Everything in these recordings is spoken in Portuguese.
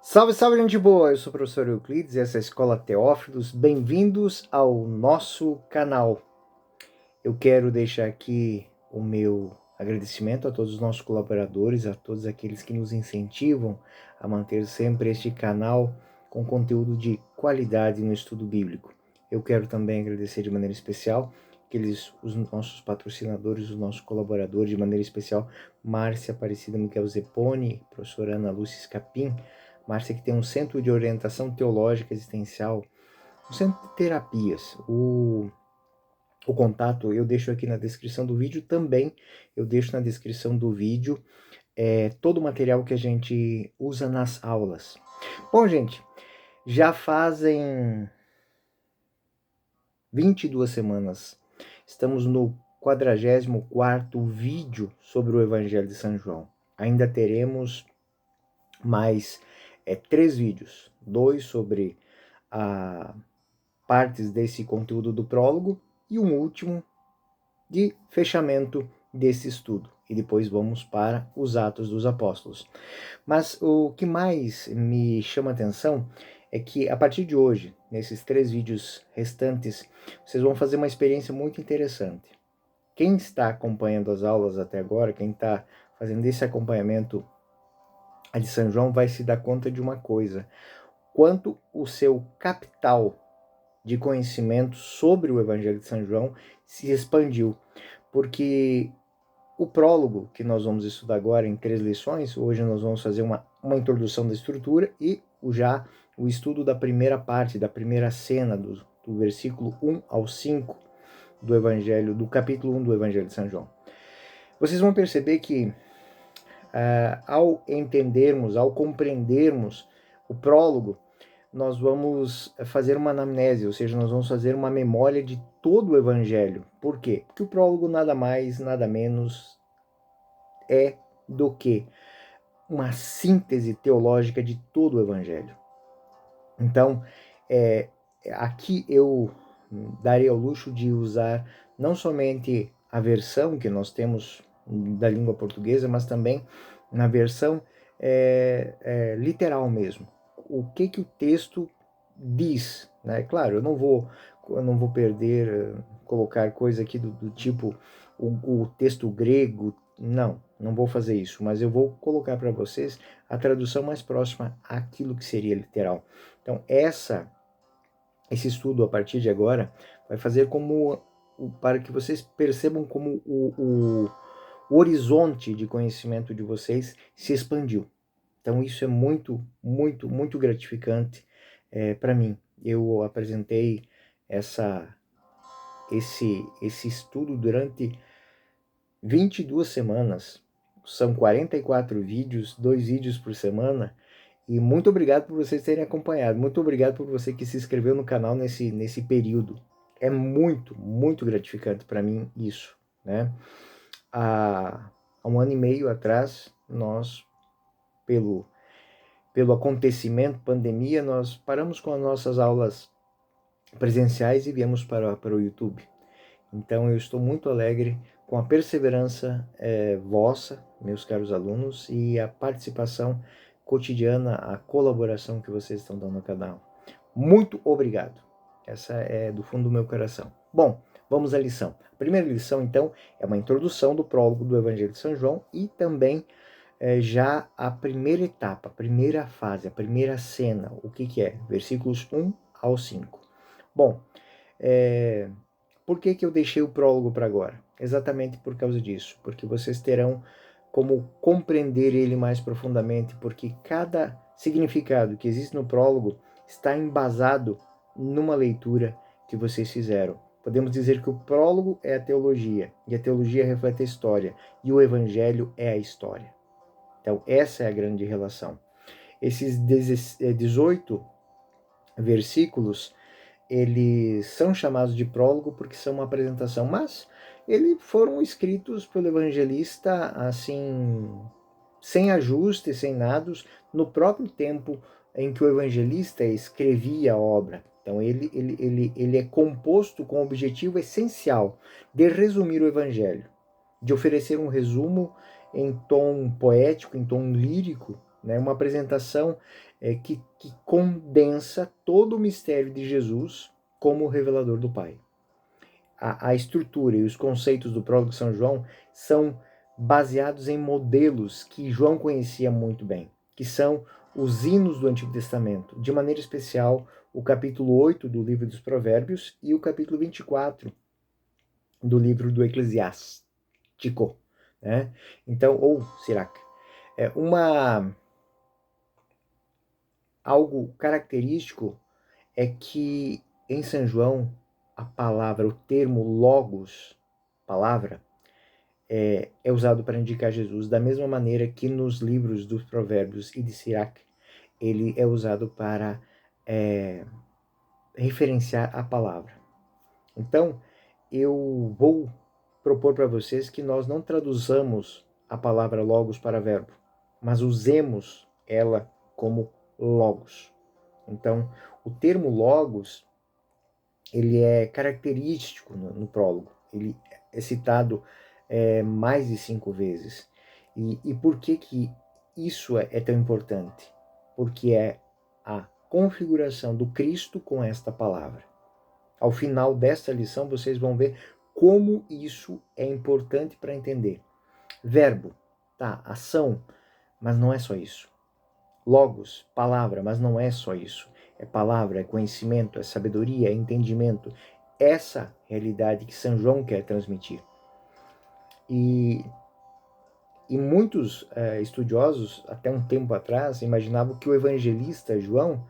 Salve, salve, gente boa! Eu sou o professor Euclides e essa é a Escola Teófilos. Bem-vindos ao nosso canal. Eu quero deixar aqui o meu agradecimento a todos os nossos colaboradores, a todos aqueles que nos incentivam a manter sempre este canal com conteúdo de qualidade no estudo bíblico. Eu quero também agradecer de maneira especial os nossos patrocinadores, os nossos colaboradores, de maneira especial Márcia Aparecida Miguel Zeponi, professora Ana Lúcia Scapim. Márcia, que tem um centro de orientação teológica existencial, um centro de terapias. O contato eu deixo aqui na descrição do vídeo, também eu deixo na descrição do vídeo todo o material que a gente usa nas aulas. Bom, gente, já fazem 22 semanas, estamos no 44º vídeo sobre o Evangelho de São João. Ainda teremos mais 3 vídeos, 2 sobre partes desse conteúdo do prólogo e um último de fechamento desse estudo. E depois vamos para os Atos dos Apóstolos. Mas o que mais me chama a atenção é que a partir de hoje, nesses 3 vídeos restantes, vocês vão fazer uma experiência muito interessante. Quem está acompanhando as aulas até agora, quem está fazendo esse acompanhamento de São João, vai se dar conta de uma coisa: quanto o seu capital de conhecimento sobre o Evangelho de São João se expandiu, porque o prólogo que nós vamos estudar agora em 3 lições, hoje nós vamos fazer uma introdução da estrutura e o estudo da primeira parte, da primeira cena, do versículo 1 ao 5 do Evangelho, do capítulo 1 do Evangelho de São João. Vocês vão perceber que ao entendermos, ao compreendermos o prólogo, nós vamos fazer uma anamnese, ou seja, nós vamos fazer uma memória de todo o Evangelho. Por quê? Porque o prólogo nada mais, nada menos é do que uma síntese teológica de todo o Evangelho. Então, aqui eu darei ao luxo de usar não somente a versão que nós temos da língua portuguesa, mas também na versão literal mesmo. O que o texto diz, né? Claro, eu não vou perder, colocar coisa aqui do tipo o texto grego, não vou fazer isso, mas eu vou colocar para vocês a tradução mais próxima àquilo que seria literal. Então, esse estudo, a partir de agora, vai fazer para que vocês percebam como o horizonte de conhecimento de vocês se expandiu. Então, isso é muito, muito, muito gratificante para mim. Eu apresentei esse estudo durante 22 semanas. São 44 vídeos, 2 vídeos por semana. E muito obrigado por vocês terem acompanhado. Muito obrigado por você que se inscreveu no canal nesse período. É muito, muito gratificante para mim isso, né? Há 1 ano e meio atrás, nós, pelo acontecimento, pandemia, nós paramos com as nossas aulas presenciais e viemos para o YouTube. Então, eu estou muito alegre com a perseverança vossa, meus caros alunos, e a participação cotidiana, a colaboração que vocês estão dando no canal. Muito obrigado. Essa é do fundo do meu coração. Bom, vamos à lição. A primeira lição, então, é uma introdução do prólogo do Evangelho de São João e também já a primeira etapa, a primeira fase, a primeira cena. O que é? Versículos 1 ao 5. Bom, por que eu deixei o prólogo para agora? Exatamente por causa disso, porque vocês terão como compreender ele mais profundamente, porque cada significado que existe no prólogo está embasado numa leitura que vocês fizeram. Podemos dizer que o prólogo é a teologia, e a teologia reflete a história, e o evangelho é a história. Então, essa é a grande relação. Esses 18 versículos, eles são chamados de prólogo porque são uma apresentação, mas eles foram escritos pelo evangelista assim, sem ajustes, sem nados, no próprio tempo em que o evangelista escrevia a obra. Então ele é composto com o objetivo essencial de resumir o evangelho, de oferecer um resumo em tom poético, em tom lírico, né? Uma apresentação que condensa todo o mistério de Jesus como revelador do Pai. A estrutura e os conceitos do prólogo de São João são baseados em modelos que João conhecia muito bem, que são os hinos do Antigo Testamento, de maneira especial o capítulo 8 do livro dos Provérbios e o capítulo 24 do livro do Eclesiástico, né? Então, ou Sirac. Algo característico é que em São João a palavra, o termo logos, palavra, é usado para indicar Jesus, da mesma maneira que nos livros dos Provérbios e de Sirac, ele é usado para referenciar a palavra. Então, eu vou propor para vocês que nós não traduzamos a palavra logos para verbo, mas usemos ela como logos. Então, o termo logos, ele é característico no prólogo. Ele é citado mais de 5 vezes. E por que isso é tão importante? Porque é a configuração do Cristo com esta palavra. Ao final desta lição, vocês vão ver como isso é importante para entender. Verbo, tá, ação, mas não é só isso. Logos, palavra, mas não é só isso. É palavra, é conhecimento, é sabedoria, é entendimento. Essa realidade que São João quer transmitir. E muitos estudiosos, até um tempo atrás, imaginavam que o evangelista João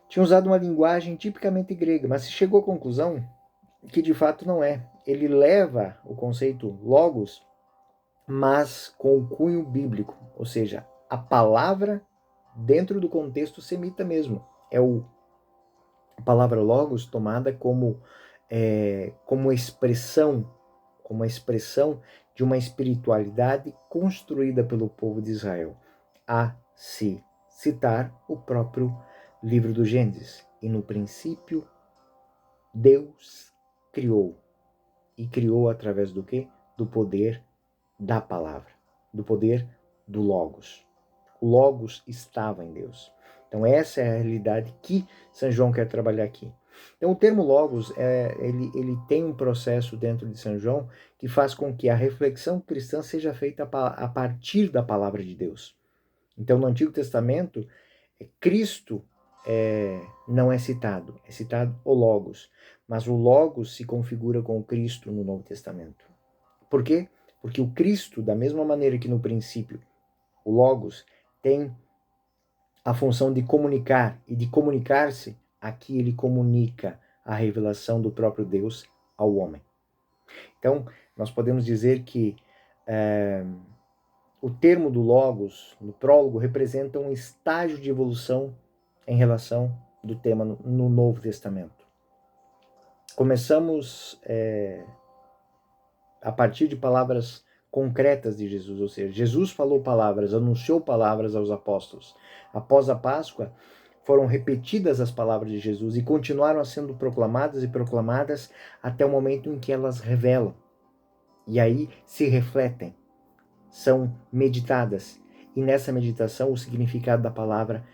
tinha usado uma linguagem tipicamente grega, mas se chegou à conclusão que de fato não é. Ele leva o conceito logos, mas com o cunho bíblico, ou seja, a palavra dentro do contexto semita mesmo. É a palavra logos tomada como expressão de uma espiritualidade construída pelo povo de Israel, a se citar o próprio livro do Gênesis. E no princípio, Deus criou. E criou através do quê? Do poder da palavra, do poder do Logos. O Logos estava em Deus. Então essa é a realidade que São João quer trabalhar aqui. Então o termo Logos, ele tem um processo dentro de São João que faz com que a reflexão cristã seja feita a partir da palavra de Deus. Então no Antigo Testamento, Cristo não é citado o Logos, mas o Logos se configura com o Cristo no Novo Testamento. Por quê? Porque o Cristo, da mesma maneira que no princípio, o Logos tem a função de comunicar, e de comunicar-se, aqui ele comunica a revelação do próprio Deus ao homem. Então, nós podemos dizer que o termo do Logos, no prólogo, representa um estágio de evolução em relação do tema no Novo Testamento. Começamos a partir de palavras concretas de Jesus, ou seja, Jesus falou palavras, anunciou palavras aos apóstolos. Após a Páscoa, foram repetidas as palavras de Jesus e continuaram sendo proclamadas e proclamadas até o momento em que elas revelam. E aí se refletem, são meditadas. E nessa meditação, o significado da palavra,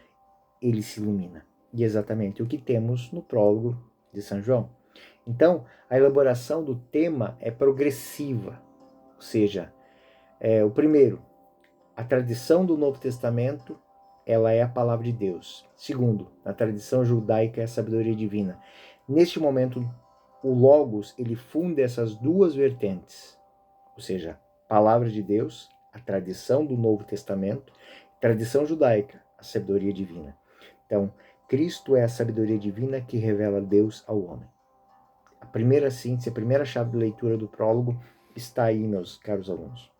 ele se ilumina. E é exatamente o que temos no prólogo de São João. Então, a elaboração do tema é progressiva, ou seja, o primeiro, a tradição do Novo Testamento, ela é a palavra de Deus. Segundo, na tradição judaica é a sabedoria divina. Neste momento, o Logos, ele funde essas duas vertentes, ou seja, palavra de Deus, a tradição do Novo Testamento, tradição judaica, a sabedoria divina. Então, Cristo é a sabedoria divina que revela Deus ao homem. A primeira síntese, a primeira chave de leitura do prólogo está aí, meus caros alunos.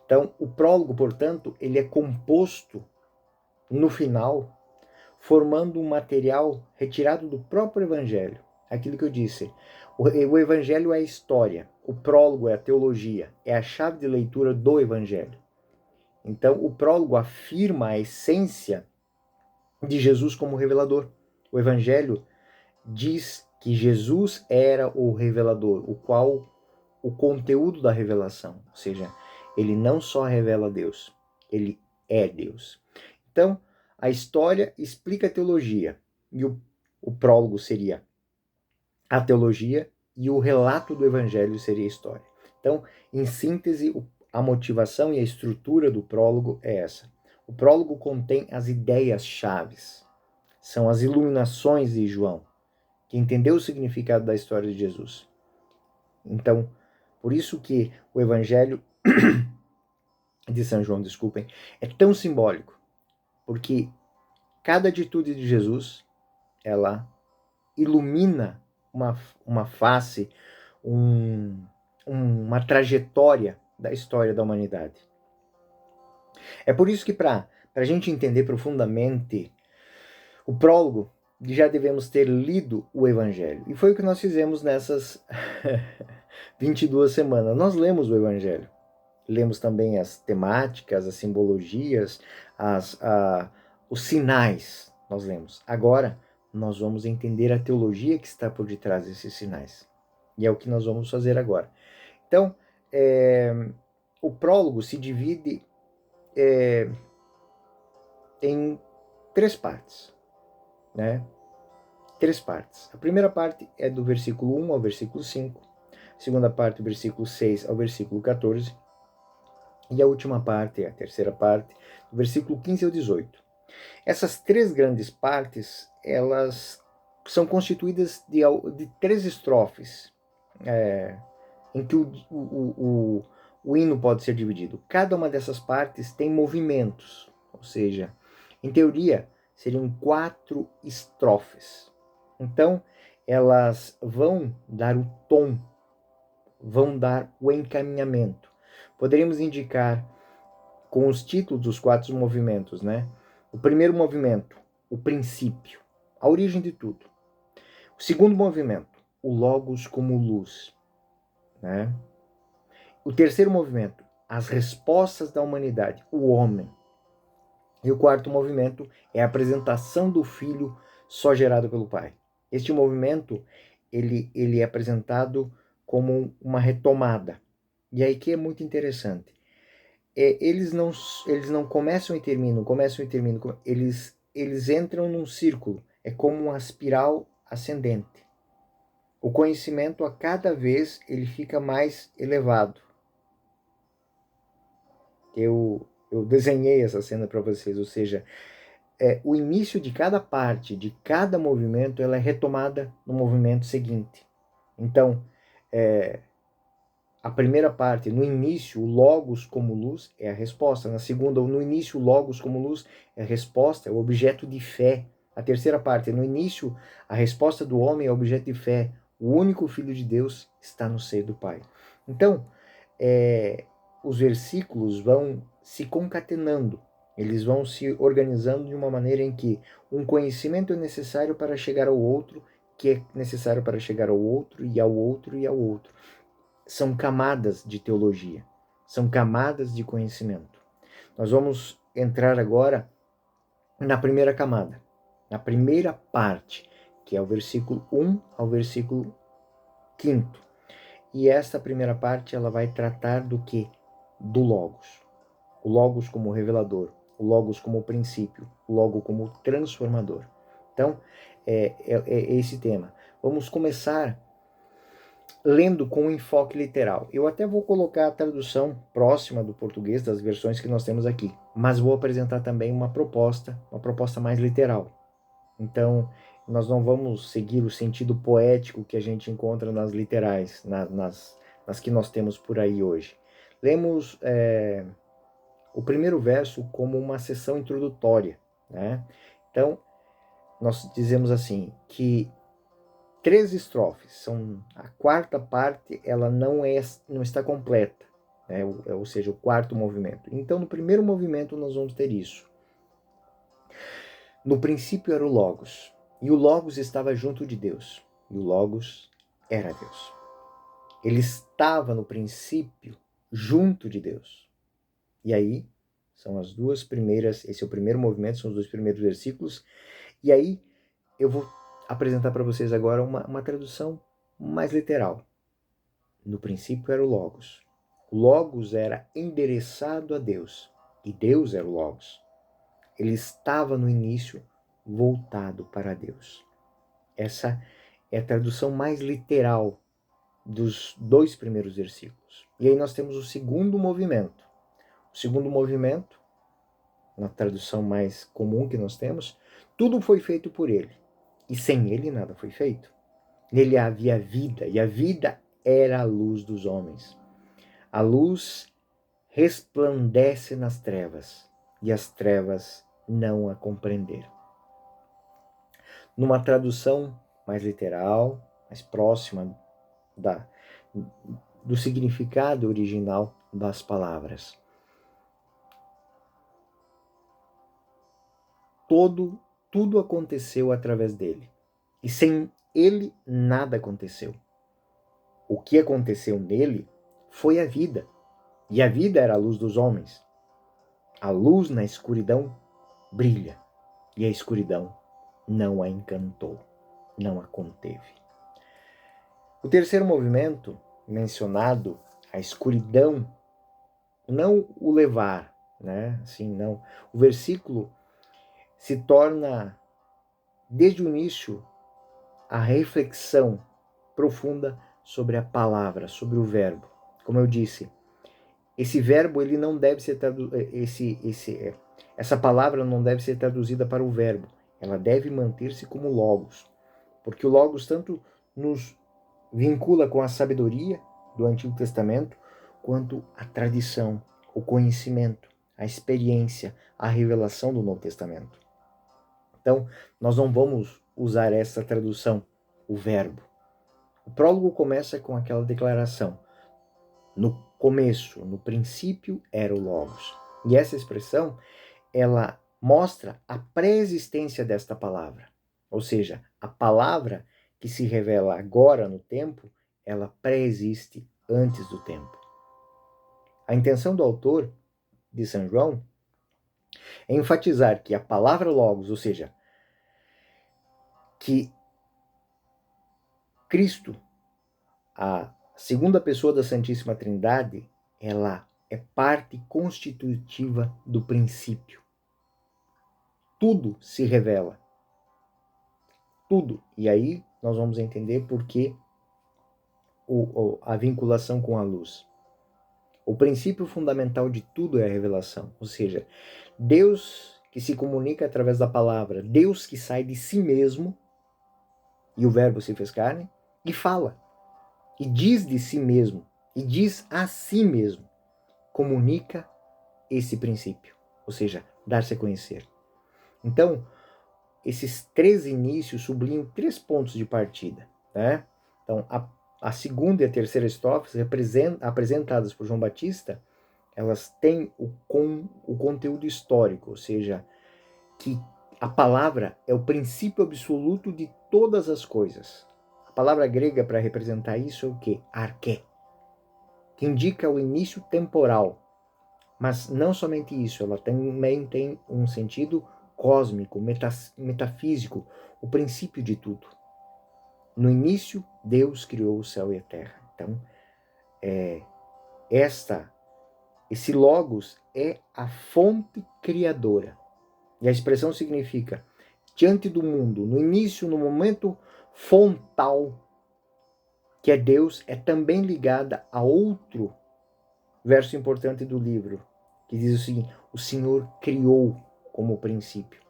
Então, o prólogo, portanto, ele é composto no final, formando um material retirado do próprio Evangelho. Aquilo que eu disse, o Evangelho é a história, o prólogo é a teologia, é a chave de leitura do Evangelho. Então, o prólogo afirma a essência de Jesus como revelador. O Evangelho diz que Jesus era o revelador, o qual o conteúdo da revelação, ou seja, ele não só revela Deus, ele é Deus. Então, a história explica a teologia, e o prólogo seria a teologia, e o relato do evangelho seria a história. Então, em síntese, a motivação e a estrutura do prólogo é essa. O prólogo contém as ideias-chaves, são as iluminações de João, que entendeu o significado da história de Jesus. Então, por isso que o evangelho de São João, desculpem, é tão simbólico, porque cada atitude de Jesus, ela ilumina uma face, uma trajetória da história da humanidade. É por isso que para a gente entender profundamente o prólogo, já devemos ter lido o Evangelho. E foi o que nós fizemos nessas 22 semanas. Nós lemos o Evangelho. Lemos também as temáticas, as simbologias, os sinais. Nós lemos. Agora, nós vamos entender a teologia que está por detrás desses sinais. E é o que nós vamos fazer agora. Então, o prólogo se divide em 3 partes, né? 3 partes. A primeira parte é do versículo 1 ao versículo 5, a segunda parte do versículo 6 ao versículo 14, e a última parte, a terceira parte, do versículo 15 ao 18. Essas 3 grandes partes, elas são constituídas de 3 estrofes, em que o hino pode ser dividido. Cada uma dessas partes tem movimentos, ou seja, em teoria, seriam 4 estrofes. Então, elas vão dar o tom, vão dar o encaminhamento. Poderíamos indicar com os títulos dos 4 movimentos, né? O primeiro movimento, o princípio, a origem de tudo. O segundo movimento, o Logos como luz, né? O terceiro movimento, as respostas da humanidade, o homem. E o quarto movimento é a apresentação do Filho só gerado pelo Pai. Este movimento, ele é apresentado como uma retomada. E aí que é muito interessante. Eles não começam e terminam, eles entram num círculo. É como uma espiral ascendente. O conhecimento, a cada vez, ele fica mais elevado. Eu desenhei essa cena para vocês, ou seja, o início de cada parte, de cada movimento, ela é retomada no movimento seguinte. Então, a primeira parte, no início, o Logos como luz é a resposta. Na segunda, no início, o Logos como luz é a resposta, é o objeto de fé. A terceira parte, no início, a resposta do homem é objeto de fé. O único Filho de Deus está no seio do Pai. Então, os versículos vão se concatenando, eles vão se organizando de uma maneira em que um conhecimento é necessário para chegar ao outro, que é necessário para chegar ao outro, e ao outro, e ao outro. São camadas de teologia, são camadas de conhecimento. Nós vamos entrar agora na primeira camada, na primeira parte, que é o versículo 1 ao versículo 5. E esta primeira parte, ela vai tratar do quê? Do Logos. O Logos como revelador, o Logos como princípio, o Logos como transformador. Então, é esse tema. Vamos começar lendo com um enfoque literal. Eu até vou colocar a tradução próxima do português das versões que nós temos aqui, mas vou apresentar também uma proposta mais literal. Então, nós não vamos seguir o sentido poético que a gente encontra nas literais, nas que nós temos por aí hoje. Lemos o primeiro verso como uma sessão introdutória, né? Então, nós dizemos assim, que 3 estrofes, são a quarta parte, ela não está completa, né? Ou seja, o quarto movimento. Então, no primeiro movimento, nós vamos ter isso. No princípio era o Logos, e o Logos estava junto de Deus, e o Logos era Deus. Ele estava no princípio junto de Deus. E aí, são as 2 primeiras, esse é o primeiro movimento, são os 2 primeiros versículos, e aí eu vou apresentar para vocês agora uma tradução mais literal. No princípio era o Logos. O Logos era endereçado a Deus. e Deus era o Logos. Ele estava no início voltado para Deus. Essa é a tradução mais literal dos 2 primeiros versículos. E aí nós temos o segundo movimento. O segundo movimento, na tradução mais comum que nós temos, tudo foi feito por ele, e sem ele nada foi feito. Nele havia vida, e a vida era a luz dos homens. A luz resplandece nas trevas, e as trevas não a compreenderam. Numa tradução mais literal, mais próxima do significado original das palavras. Tudo aconteceu através dele. E sem ele, nada aconteceu. O que aconteceu nele foi a vida. E a vida era a luz dos homens. A luz na escuridão brilha. E a escuridão não a encantou, não a conteve. O terceiro movimento mencionado, a escuridão, não o levar, né? Assim, não. O versículo se torna, desde o início, a reflexão profunda sobre a palavra, sobre o verbo. Como eu disse, esse verbo ele não deve ser essa palavra não deve ser traduzida para o verbo. Ela deve manter-se como logos, porque o logos tanto nos vincula com a sabedoria do Antigo Testamento, quanto a tradição, o conhecimento, a experiência, a revelação do Novo Testamento. Então, nós não vamos usar essa tradução, o verbo. O prólogo começa com aquela declaração: no começo, no princípio, era o Logos. E essa expressão, ela mostra a pré-existência desta palavra. Ou seja, a palavra que se revela agora no tempo, ela pré-existe antes do tempo. A intenção do autor de São João é enfatizar que a palavra Logos, ou seja, que Cristo, a segunda pessoa da Santíssima Trindade, ela é parte constitutiva do princípio. Tudo se revela. Tudo. E aí nós vamos entender por que a vinculação com a luz. O princípio fundamental de tudo é a revelação. Ou seja, Deus que se comunica através da palavra, Deus que sai de si mesmo, e o verbo se fez carne, e fala. E diz de si mesmo, e diz a si mesmo, comunica esse princípio, ou seja, dar-se a conhecer. Então, esses 3 inícios sublinham 3 pontos de partida, né? Então, a segunda e a terceira estrofes, apresentadas por João Batista, elas têm o conteúdo histórico, ou seja, que a palavra é o princípio absoluto de todas as coisas. A palavra grega para representar isso é o quê? Arché, que indica o início temporal. Mas não somente isso, ela também tem um sentido cósmico, metafísico, o princípio de tudo. No início, Deus criou o céu e a terra. Então, esse Logos é a fonte criadora. E a expressão significa, diante do mundo, no início, no momento fontal, que é Deus, é também ligada a outro verso importante do livro, que diz o seguinte: o Senhor criou como princípio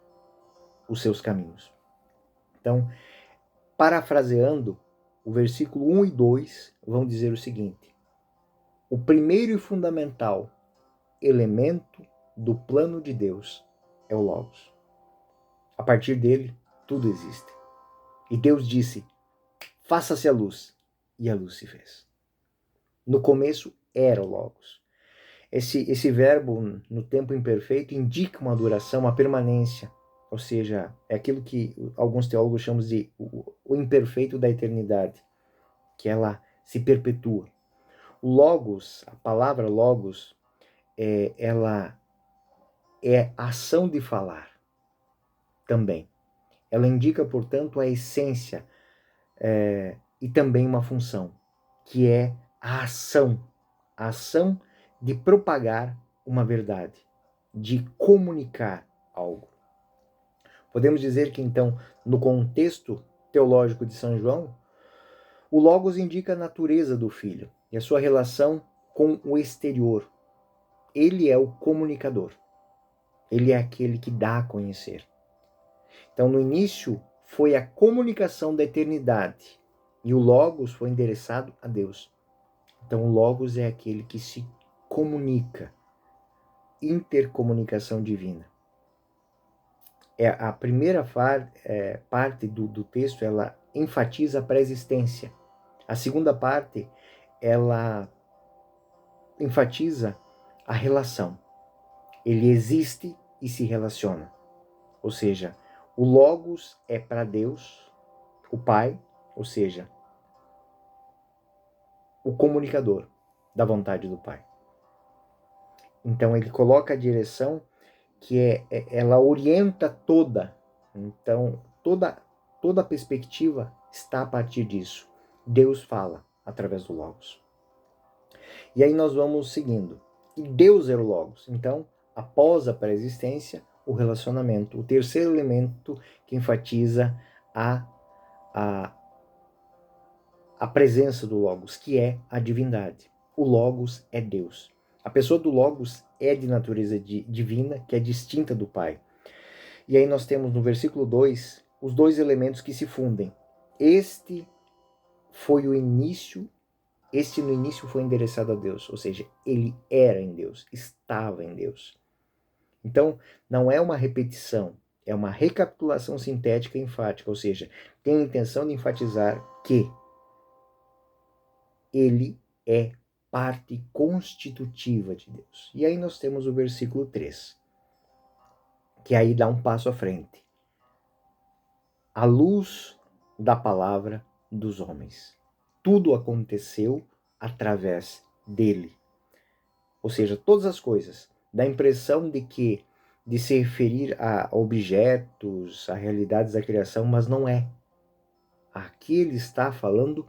os seus caminhos. Então, parafraseando, o versículo 1 e 2 vão dizer o seguinte: o primeiro e fundamental elemento do plano de Deus é o Logos. A partir dele, tudo existe. E Deus disse: faça-se a luz, e a luz se fez. No começo era o Logos. Esse verbo no tempo imperfeito indica uma duração, uma permanência, ou seja, é aquilo que alguns teólogos chamam de o imperfeito da eternidade, que ela se perpetua. O Logos, a palavra Logos, ela é ação de falar também. Ela indica, portanto, a essência e também uma função, que é a ação de propagar uma verdade. de comunicar algo. Podemos dizer que, então, no contexto teológico de São João, o Logos indica a natureza do Filho e a sua relação com o exterior. Ele é o comunicador. Ele é aquele que dá a conhecer. Então, no início, foi a comunicação da eternidade e o Logos foi endereçado a Deus. Então, o Logos é aquele que se comunica, intercomunicação divina. A primeira parte do texto, ela enfatiza a pré-existência. A segunda parte, ela enfatiza a relação. Ele existe e se relaciona. Ou seja, o Logos é para Deus, o Pai, ou seja, o comunicador da vontade do Pai. Então ele coloca a direção que ela orienta toda. Então toda a perspectiva está a partir disso. Deus fala através do Logos. E aí nós vamos seguindo. E Deus era o Logos. Então, após a pré-existência, o relacionamento. O terceiro elemento que enfatiza a presença do Logos, que é a divindade. O Logos é Deus. A pessoa do Logos é de natureza divina, que é distinta do Pai. E aí nós temos no versículo 2 os dois elementos que se fundem. Este no início foi endereçado a Deus, ou seja, ele era em Deus, estava em Deus. Então, não é uma repetição, é uma recapitulação sintética e enfática, ou seja, tem a intenção de enfatizar que ele é parte constitutiva de Deus. E aí nós temos o versículo 3, que aí dá um passo à frente. A luz da palavra dos homens. Tudo aconteceu através dele. Ou seja, todas as coisas. Dá a impressão de se referir a objetos, a realidades da criação, mas não é. Aqui ele está falando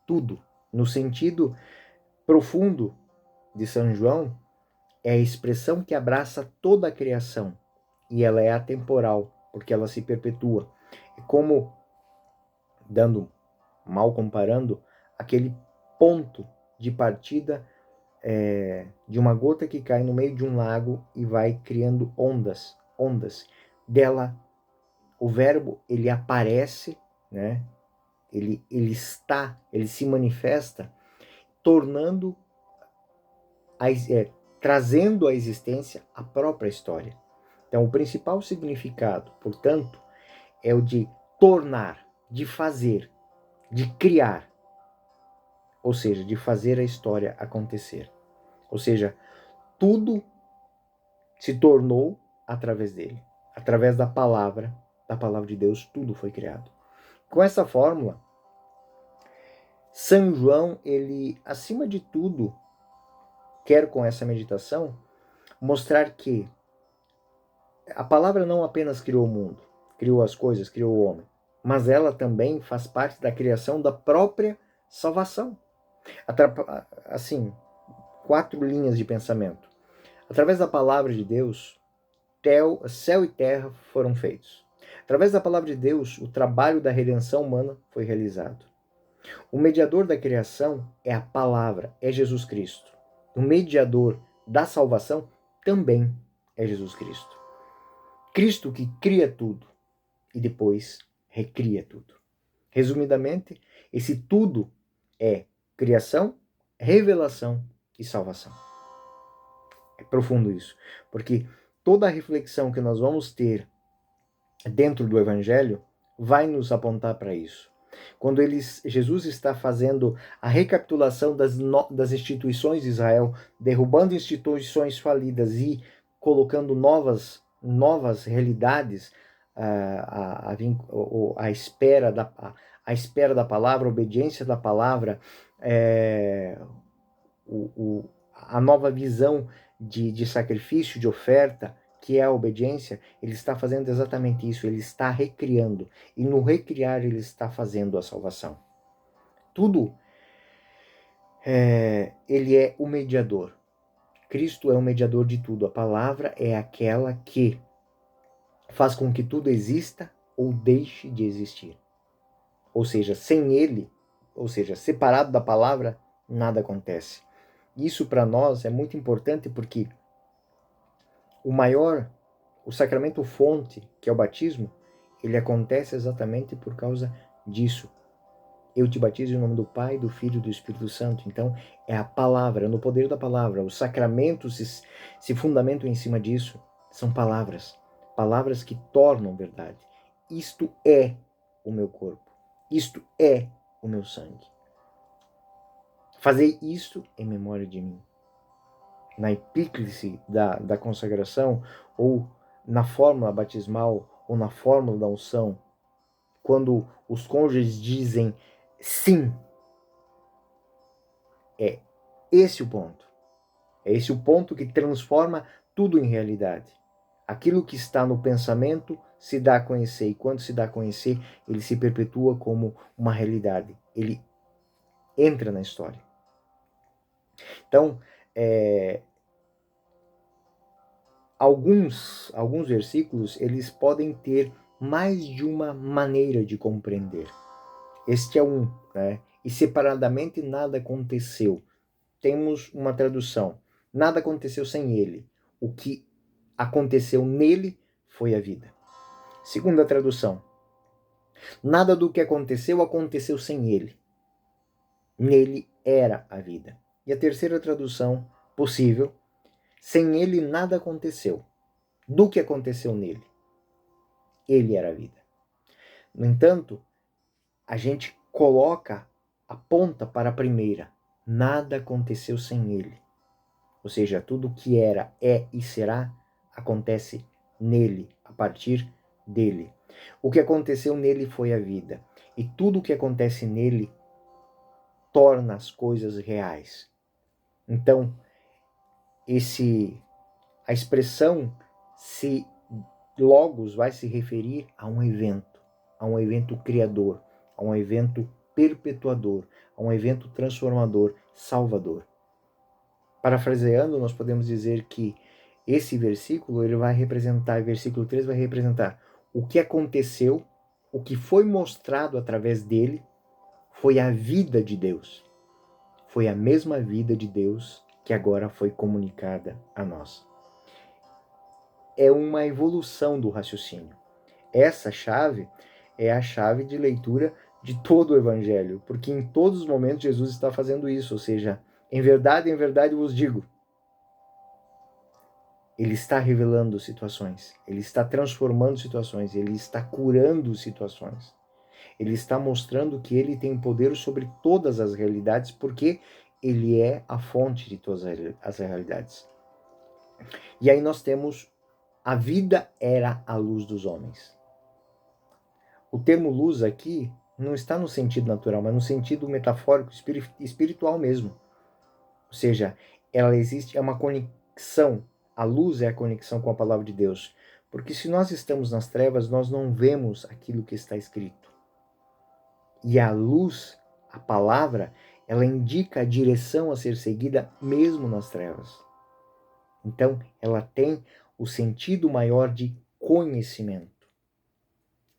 tudo. No sentido profundo de São João, é a expressão que abraça toda a criação. E ela é atemporal, porque ela se perpetua. É como, mal comparando, aquele ponto de partida de uma gota que cai no meio de um lago e vai criando ondas. Dela, o verbo, ele aparece, né? Ele se manifesta, trazendo à existência a própria história. Então, o principal significado, portanto, é o de tornar, de fazer, de criar, ou seja, de fazer a história acontecer. Ou seja, tudo se tornou através dele. Através da palavra de Deus, tudo foi criado. Com essa fórmula, São João, ele, acima de tudo, quer com essa meditação mostrar que a palavra não apenas criou o mundo, criou as coisas, criou o homem, mas ela também faz parte da criação da própria salvação. Assim, 4 linhas de pensamento. Através da palavra de Deus, céu e terra foram feitos. Através da palavra de Deus, o trabalho da redenção humana foi realizado. O mediador da criação é a palavra, é Jesus Cristo. O mediador da salvação também é Jesus Cristo. Cristo que cria tudo e depois recria tudo. Resumidamente, esse tudo é criação, revelação e salvação. É profundo isso, porque toda a reflexão que nós vamos ter dentro do Evangelho vai nos apontar para isso. Quando Jesus está fazendo a recapitulação das instituições de Israel, derrubando instituições falidas e colocando novas realidades à espera da palavra, a obediência da palavra, a nova visão de sacrifício, de oferta, que é a obediência, ele está fazendo exatamente isso, ele está recriando. E no recriar ele está fazendo a salvação. Tudo, ele é o mediador. Cristo é o mediador de tudo. A palavra é aquela que faz com que tudo exista ou deixe de existir. Ou seja, sem ele, ou seja, separado da palavra, nada acontece. Isso para nós é muito importante porque o sacramento fonte, que é o batismo, ele acontece exatamente por causa disso. Eu te batizo em nome do Pai, do Filho e do Espírito Santo. Então, é a palavra, no poder da palavra. Os sacramentos se fundamentam em cima disso. São palavras. Palavras que tornam verdade. Isto é o meu corpo. Isto é o meu sangue. Fazei isto em memória de mim. Na epíclise da consagração, ou na fórmula batismal, ou na fórmula da unção, quando os cônjuges dizem sim, é esse o ponto. É esse o ponto que transforma tudo em realidade. Aquilo que está no pensamento se dá a conhecer, e quando se dá a conhecer, ele se perpetua como uma realidade. Ele entra na história. Então, alguns versículos, eles podem ter mais de uma maneira de compreender. Este é um, né? E separadamente nada aconteceu. Temos uma tradução. Nada aconteceu sem ele. O que aconteceu nele foi a vida. Segunda tradução. Nada do que aconteceu aconteceu sem ele. Nele era a vida. E a terceira tradução possível. Sem ele nada aconteceu. Do que aconteceu nele. Ele era a vida. No entanto, a gente aponta para a primeira. Nada aconteceu sem ele. Ou seja, tudo que era, é e será acontece nele, a partir dele. O que aconteceu nele foi a vida. E tudo o que acontece nele torna as coisas reais. Então, a expressão logos vai se referir a um evento criador, a um evento perpetuador, a um evento transformador, salvador. Parafraseando, nós podemos dizer que esse versículo, ele vai representar, versículo 3 vai representar o que aconteceu, o que foi mostrado através dele, foi a vida de Deus. Foi a mesma vida de Deus que agora foi comunicada a nós. É uma evolução do raciocínio. Essa chave é a chave de leitura de todo o Evangelho, porque em todos os momentos Jesus está fazendo isso, ou seja, em verdade vos digo. Ele está revelando situações, ele está transformando situações, ele está curando situações. Ele está mostrando que ele tem poder sobre todas as realidades, porque ele é a fonte de todas as realidades. E aí nós temos a vida era a luz dos homens. O termo luz aqui não está no sentido natural, mas no sentido metafórico, espiritual mesmo. Ou seja, ela existe, é uma conexão. A luz é a conexão com a palavra de Deus. Porque se nós estamos nas trevas, nós não vemos aquilo que está escrito. E a luz, a palavra, ela indica a direção a ser seguida mesmo nas trevas. Então, ela tem o sentido maior de conhecimento.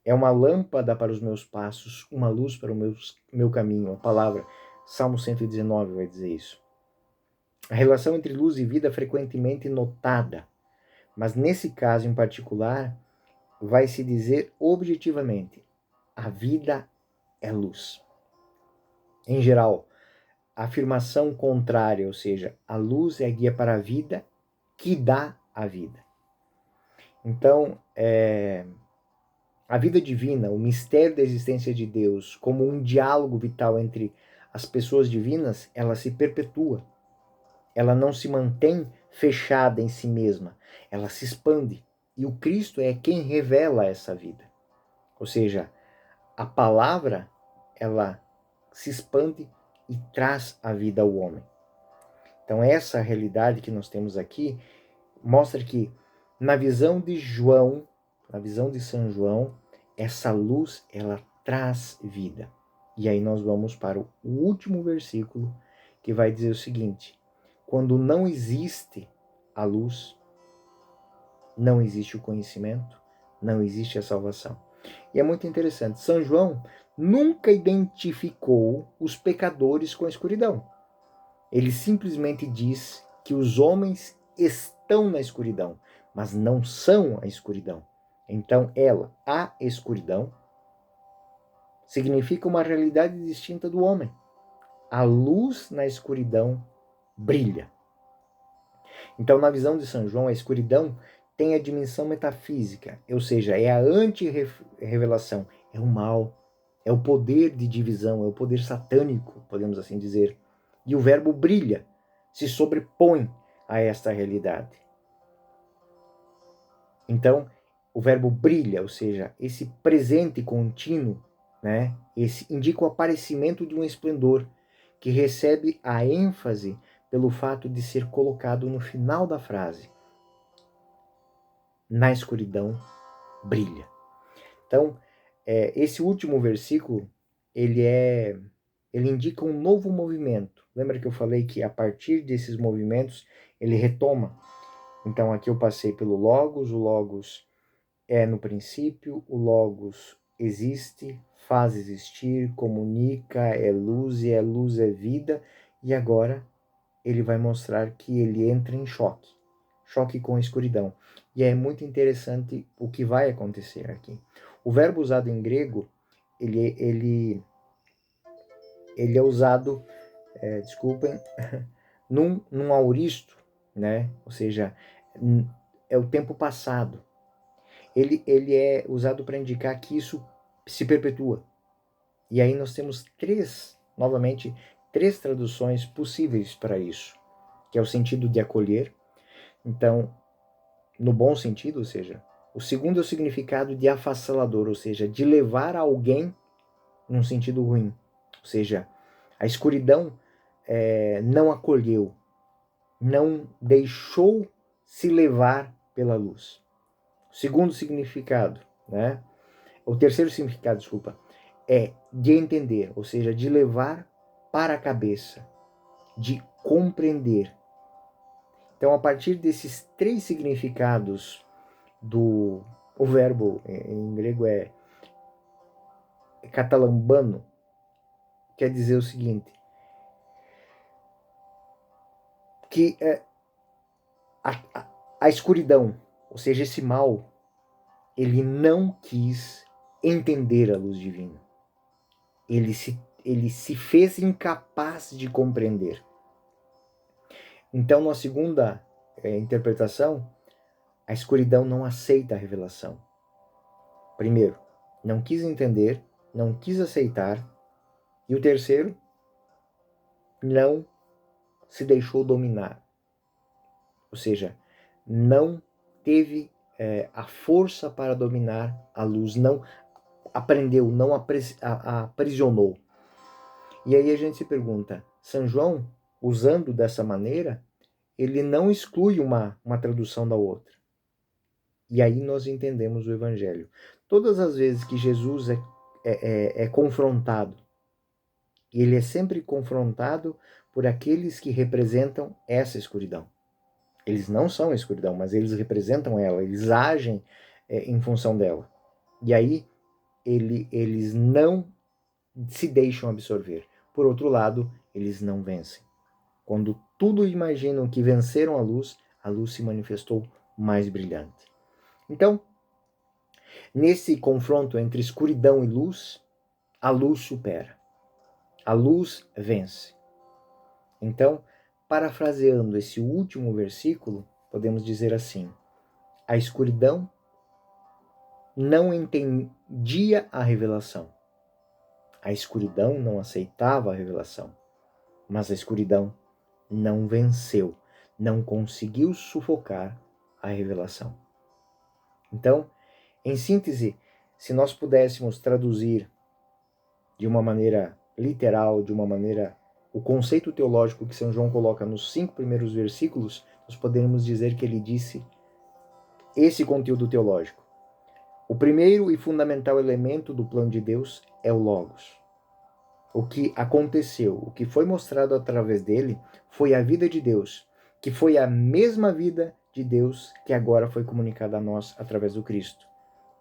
É uma lâmpada para os meus passos, uma luz para o meu caminho. A palavra, Salmo 119 vai dizer isso. A relação entre luz e vida é frequentemente notada, mas nesse caso em particular, vai se dizer objetivamente: a vida é luz. Em geral, a afirmação contrária, ou seja, a luz é a guia para a vida que dá a vida. Então, a vida divina, o mistério da existência de Deus, como um diálogo vital entre as pessoas divinas, ela se perpetua. Ela não se mantém fechada em si mesma, ela se expande. E o Cristo é quem revela essa vida. Ou seja, a palavra, ela se expande e traz a vida ao homem. Então essa realidade que nós temos aqui mostra que na visão de João, na visão de São João, essa luz, ela traz vida. E aí nós vamos para o último versículo, que vai dizer o seguinte: quando não existe a luz, não existe o conhecimento, não existe a salvação. E é muito interessante, São João nunca identificou os pecadores com a escuridão. Ele simplesmente diz que os homens estão na escuridão, mas não são a escuridão. Então, a escuridão, significa uma realidade distinta do homem. A luz na escuridão brilha. Então, na visão de São João, a escuridão tem a dimensão metafísica, ou seja, é a anti-revelação, é o mal, é o poder de divisão, é o poder satânico, podemos assim dizer. E o verbo brilha, se sobrepõe a esta realidade. Então, o verbo brilha, ou seja, esse presente contínuo, né, esse indica o aparecimento de um esplendor que recebe a ênfase pelo fato de ser colocado no final da frase. Na escuridão brilha. Então, esse último versículo, ele indica um novo movimento. Lembra que eu falei que a partir desses movimentos ele retoma? Então aqui eu passei pelo Logos, o Logos é no princípio, o Logos existe, faz existir, comunica, é luz e a luz é vida, e agora ele vai mostrar que ele entra em choque com a escuridão. E é muito interessante o que vai acontecer aqui. O verbo usado em grego, ele é usado, desculpem, num auristo, né? Ou seja, é o tempo passado. Ele é usado para indicar que isso se perpetua. E aí nós temos novamente, três traduções possíveis para isso, que é o sentido de acolher. Então, no bom sentido, ou seja, o segundo é o significado de avassalador, ou seja, de levar alguém num sentido ruim. Ou seja, a escuridão não acolheu, não deixou se levar pela luz. O segundo significado, né? O terceiro significado, desculpa, é de entender, ou seja, de levar para a cabeça, de compreender. Então, a partir desses três significados o verbo em grego é catalambano, quer dizer o seguinte, que a escuridão, ou seja, esse mal, ele não quis entender a luz divina. Ele se fez incapaz de compreender. Então, na segunda interpretação, a escuridão não aceita a revelação. Primeiro, não quis entender, não quis aceitar. E o terceiro, não se deixou dominar. Ou seja, não teve a força para dominar a luz, não aprendeu, não aprisionou. E aí a gente se pergunta, São João, usando dessa maneira, ele não exclui uma tradução da outra. E aí nós entendemos o Evangelho. Todas as vezes que Jesus é confrontado, ele é sempre confrontado por aqueles que representam essa escuridão. Eles não são a escuridão, mas eles representam ela, eles agem em função dela. E aí eles não se deixam absorver. Por outro lado, eles não vencem. Quando tudo imaginam que venceram a luz se manifestou mais brilhante. Então, nesse confronto entre escuridão e luz, a luz supera. A luz vence. Então, parafraseando esse último versículo, podemos dizer assim: a escuridão não entendia a revelação. A escuridão não aceitava a revelação. Mas a escuridão não venceu, não conseguiu sufocar a revelação. Então, em síntese, se nós pudéssemos traduzir de uma maneira literal, de uma maneira, o conceito teológico que São João coloca nos 5 primeiros versículos, nós poderíamos dizer que ele disse esse conteúdo teológico. O primeiro e fundamental elemento do plano de Deus é o Logos. O que aconteceu, o que foi mostrado através dele, foi a vida de Deus, que foi a mesma vida de Deus que agora foi comunicada a nós através do Cristo.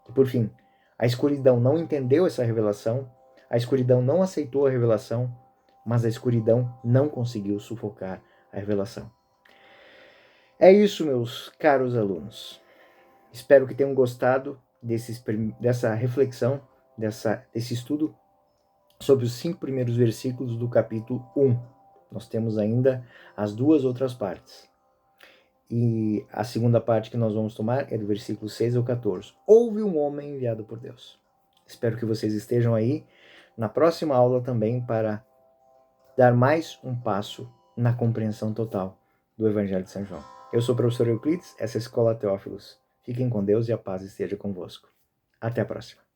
E por fim, a escuridão não entendeu essa revelação, a escuridão não aceitou a revelação, mas a escuridão não conseguiu sufocar a revelação. É isso, meus caros alunos. Espero que tenham gostado dessa reflexão, desse estudo sobre os 5 primeiros versículos do capítulo 1. Nós temos ainda as 2 outras partes. E a segunda parte que nós vamos tomar é do versículo 6 ao 14. Houve um homem enviado por Deus. Espero que vocês estejam aí na próxima aula também para dar mais um passo na compreensão total do Evangelho de São João. Eu sou o professor Euclides, essa é a Escola Teófilos. Fiquem com Deus e a paz esteja convosco. Até a próxima.